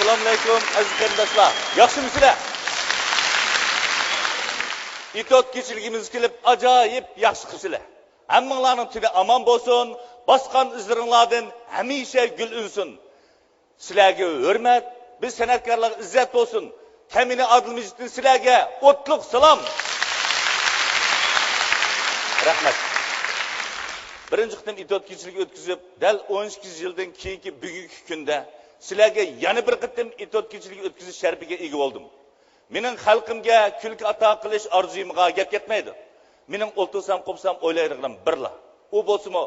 Assalomu alaykum aziz qarindoshlar. Yaxshimisizlar? İtot keçiligimiz kelib ajoyib yaxshi qilsizlar. Hammanglarning tili aman bo'lsin, bosgan izlaringlardan hamisha gul unsin. Sizlarga hurmat, biz san'atkorlar izzat bo'lsin. Tamini adilmizdan sizlarga o'tliq salom. Rahmat. Birinchi qitim İtot keçiligi o'tkazib, dal 12 yildan keyingi bugungi kunda sizlarga yana bir qitim İtot keçiligi o'tkazish sharafiga ega bo'ldim. Mening xalqimga kulki ato qilish orzuyimga gap ketmaydi. Mening o'ltirsam, qo'psam o'ylaydiganim birla. U bo'lsa-mo,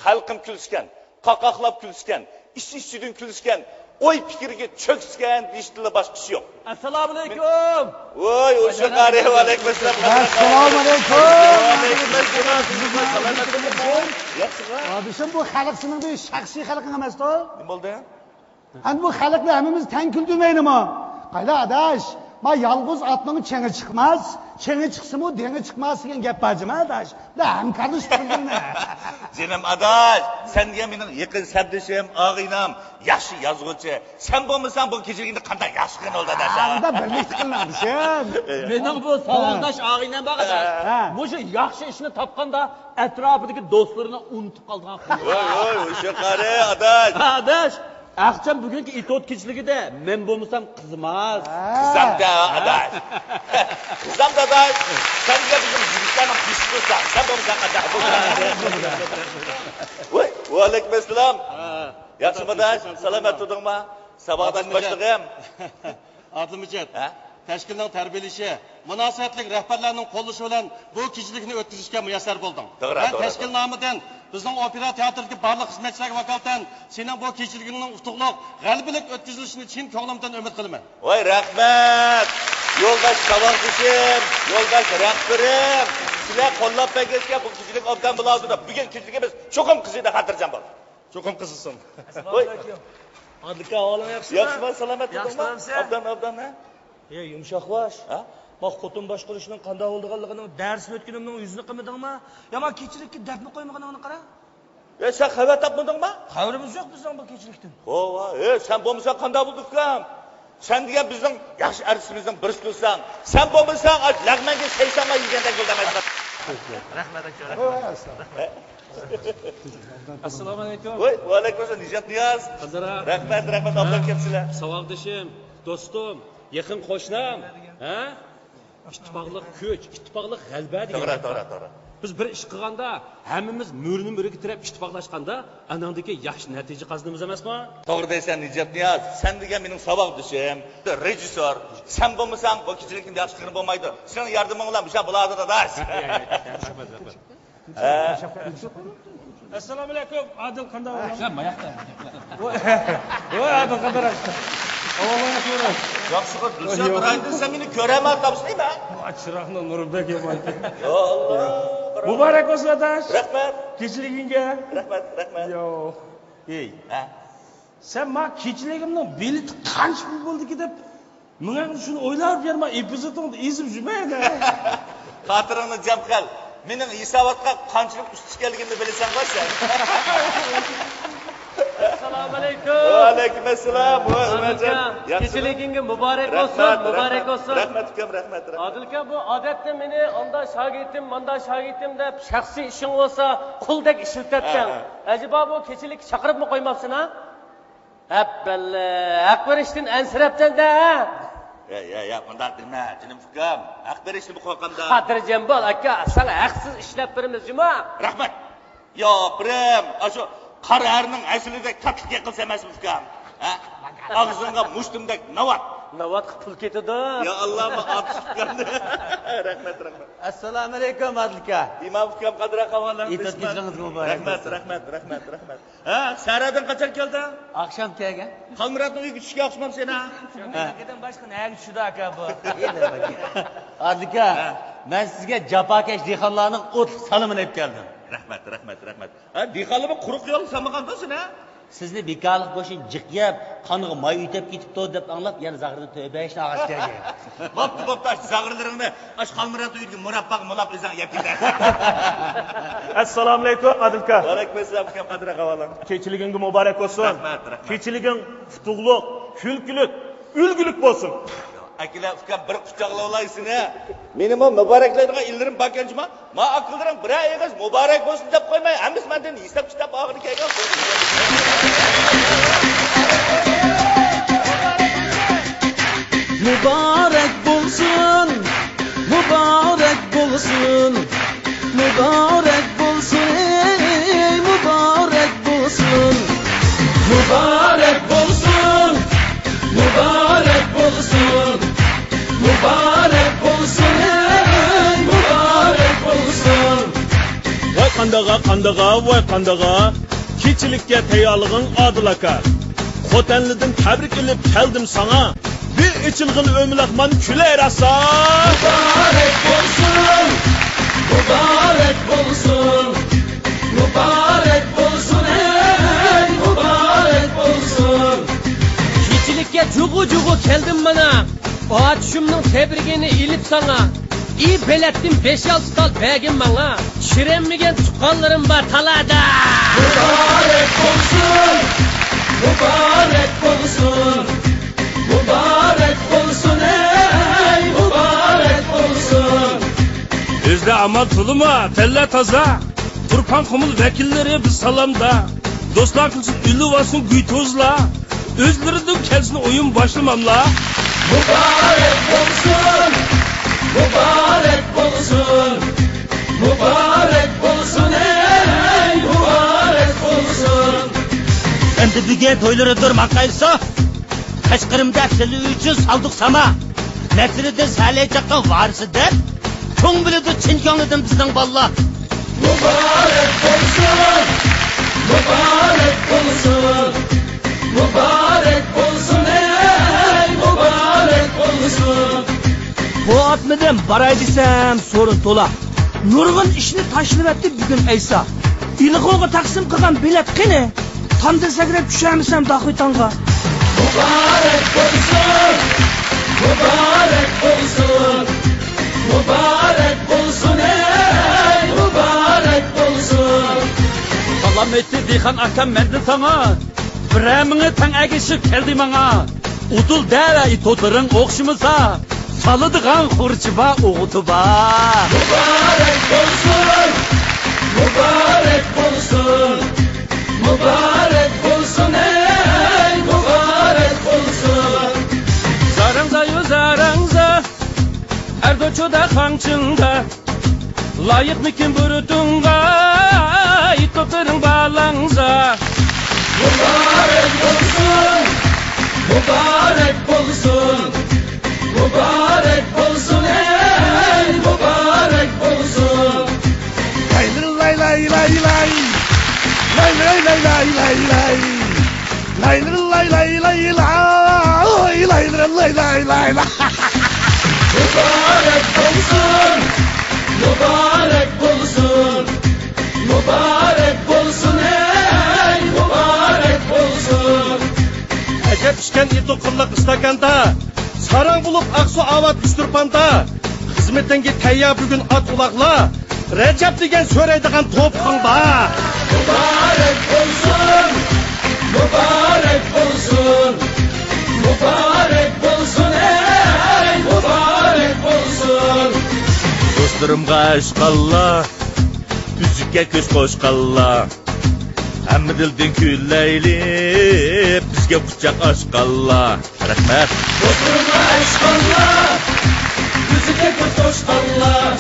xalqim kulishgan, qaqoqlab kulishgan, ish-ishchidan kulishgan, o'y fikriga cho'ksgan deyishda boshqa ish yo'q. Assalomu alaykum. Voy, o'sha qari va alaykum assalom. Assalomu alaykum. Va alaykum assalom. Yaxshimi? Abishim bu xalq sening bir shaxsiy xalqing emas-ku. Nima bo'ldi? Hani bu xalqlar hammamiz teng kuldirmaydimi? Qayda adash? Ma yalğız atning çengi chiqmas, çengi chiqsa-mu dengi chiqmas degan gap bajima adash. Da ham qarishtirdingmi? Jenim adash, senga mening yaqin sabdishim, og'inam, yaxshi yozuvchi. Sen bo'lmasang bu kechiligingni qanday yaxshi qilgan oldi adash. Unda birlikda qilinabishim. Mening bu savoldash og'inam bor adash. Bu yaxshi ishni topganda atrofidagi do'stlarini unutib qolgan. Voy, o'sha qari adash. Adash, Aqcham bugungi İtot keçiligida men bo'lmasam qizmas. Qizamda adash. Qizamda adash. Senga bizim yigitlarni xush ko'rsan, sen bo'lmasang adash. Voy, va alaykum assalom. Yaxshimi adash? Salomat turdingmi? Saboqdan boshlig'im. Adilmijat. Tashkilning tarbiyalashi, munosabatli rahbarlarning qo'llashi bilan bu kechilikni o'tkazishga muyassar bo'ldim. Men tashkil nomidan bizning opera teatridagi barliq xizmatchilarga vakolatan sening bu kechiligingning utuqliq, g'albilik o'tkazilishini chin ko'nglimdan umid qilaman. Voy, rahmat. Yo'ldosh saboqdishim, yo'ldosh rahbarim. Sizlar qo'llab bergizga bu kechilik obdan bo'ladi. Bugun kechiligimiz cho'qim qizida xotirjam bo'l. Cho'qim qizilsin. Voy, Adilka olim yaxshimi? yaxshimi? Salomat turdingmi? Obdan, ha? Yumshoqbosh. Bak xotin boshqarishning qanday bo'lganligini darsni o'tganimning yuzini qilmadingmi? Ya men kechilikka dafni qo'ymaganingni qara. Sen xabar topmadingmi? Xabarimiz yo'q bizning bu kechilikdan. Voy, sen bo'lmasang qanday bo'ldi ukam? Sen degan bizning yaxshi arsimizning birisisan. Sen bo'lmasang lag'manga saysanma yegandek bo'ldamaysan. Rahmat aka. Assalomu alaykum. Voy, va alaykum assalom. Nijat Niyoz. Rahmat, obdan kelibsizlar. Savoldoshim, do'stim, yaqin qo'shnim, ha? İttifoqlik kuch, ittifoqlik g'alaba degan. To'g'ri. Biz bir ish qilganda, hammamiz mo'rini mo'riga tirab ittifoqlashganda, anandagi yaxshi natija qozonamiz emasmi? To'g'ri deysan Nijat Niyoz. Sen degan mening saboqdishim, rejissor. Sen bo'lmasang bu kechilikni yaxshi qilib bo'lmaydi. Sening yordaming bilan o'sha bo'ladi adash. Assalomu alaykum. Adil qanday bo'lding? Sen mayaqda. Voy, Adil qanday bo'lding? Yaxshi qilib, Dilshod sen meni ko'raman topsizmi? Chiroqni Nurbek eman. Yo Alloh. Muborak bo'lsin adash. Rahmat. Kechiligingga. Rahmat. Yo. Ey, ha. Sen men kechiligimning bileti qancha pul bo'ldiki deb menga shuni o'ylab berma, epizodni ezib yurmaydi. Xotiringni jam qil. Mening hisobotga qanchalik ustishganligimni bilasan-ku sen. Assalomu alaykum. Va alaykum assalom. Va Kechiligingga muborak bo'lsin, muborak bo'lsin. Rahmat ukam, rahmat. Adilka, bu odatda meni onda shogirdim, manda shogirdim deb shaxsiy ishing bo'lsa, quldek ishlatgan. Ajiba bu kechilik chaqiribmi qo'ymabsan ha? Habballa, haq berishdan ansirabsan-da. Ya, bunday dema, jinim ukam. Haq berishni bu qo'yqanda. Xotirjam bo'l aka, asal haqsiz ishlab beramiz, juma. Rahmat. Yo, birim, shu qararning aslida tatbiq qilsa emas ukam. Ha? Og'zingga mushtumdek navat pul ketadi. Ya Alloh, men otishgandi. Rahmat. Assalomu alaykum Adilka. Imom ukam qadra qavolan. İtot keçilingiz muborak. Rahmat. Ha, Saradan qachon kelding? Aqsham kelgan. Qalmiratning uyiga tushga o'xshamam seni. Mendan boshqa nega tushdi aka bu? Adilka, men sizga jafokash dehqonlarning o't salomini olib keldim. Rahmat. Ha, dehqonlarga quruq yo'l samag'andasan ha? Sizni bekorlik bo'shin jiqyab, qoniga moy yutib ketibdi deb anglab, yana zag'irni to'ybashni og'ash kelgan. Bo'pti, zag'irlaringni ash qalmirat uyiga murabbaq mulab o'zing yeb ketasan. Assalomu alaykum Adilka. Va alaykum assalom ukam qadra qavolan. Kechiliging muborak bo'lsin. Rahmat. Kechiliging futuqliq, Külkülük, ülgülük olsun. Akiler ukam bir kucakla olaysın ha. Benim o mübareklerine illerim bakıncıma. Ma akıldıran bir ayağız mübarek olsun dep koymay. Hemis menden istab kitap ağır kaygan. Mübarek bulsun, mübarek bulsun, mübarek bulsun, ey mübarek bulsun. Mübarek bulsun, mübarek bulsun, mübarek bulsun, ey mübarek bulsun. Vay kandağa, vay kandağa, keçilikке teyalığın adılaka. Xotenlidin tebrik edip geldim sana. Bir içilgin ömülakman küle rasa. Mübarek bulsun, mübarek bulsun, mübarek bulsun, ey mübarek bulsun. Keçilikке cugu keldim bana. Açımның tebrigini ilip sana. İyi belettim 5-6 tal begim bana. Şirenmegen tuqqanlarım var talada. Mübarek bulsun, mübarek bulsun, mübarek bulsun, ey mübarek bulsun. Özde amal tuluma, telle taza. Turpan kumul vekilleri biz salamda. Dostlar kılsın ülü vasın güytozla. Özlerinin kelsin oyun başlamamla. Mübarek bulsun, mübarek bulsun, mübarek bulsun, ey mübarek bulsun. Endi büge toyları durmak kaysa, kaçkırımda sili üçün saldık sama. Nesride saleycakka varsı der, çoğun bilidi çinkanlıdın bizden balla. Mübarek bulsun, mübarek bulsun, mübarek bulsun, ey mübarek bulsun. Bu atmadan baray desem sorun tola. Nurgun işini taşınıp etti bugün Eysa. İlgıga taksim kılgan bilet kine. Tam da segrep düşemisem dağıtanğa. Mübarek bulsun, mübarek bulsun, mübarek bulsun, ey mübarek bulsun. Salam etti Dihan akam mendi sana. Biramını tan agişip geldi bana. Udul dera itoların okşumuza. Salıdıgan hurçuba uğutuba. Mübarek bulsun, mübarek bulsun, mübarek bulsun, ey mübarek bulsun. Zarangza erdoçoda kançında. Layık mikin burutunga itoların bağlanza. Mübarek bulsun, mübarek bulsun, mübarek bulsun, ey mübarek bulsun. Lay lay lay lay. Lay lay lay lay lay lay. Lay lay lay lay lay. Lay lay lay lay lay. Mübarek bulsun, mübarek bulsun, mübarek bulsun, ey mübarek bulsun. Ecep işken ito kırlık istakanda, sarang bulup aksu avat üstürpanda. Hizmetten teyya bugün at ulakla, Recep degen söyleydiğin topkun ba. Mübarek bulsun, mübarek bulsun, mübarek bulsun, ey mübarek bulsun. Dostlarımga aşkalla, üzükке köz koşkalla. Hamma dilden külleyli, bizge kucak aşkalla. Rahmet. Dostlarıma aşkalla, yüzüke koşkalla.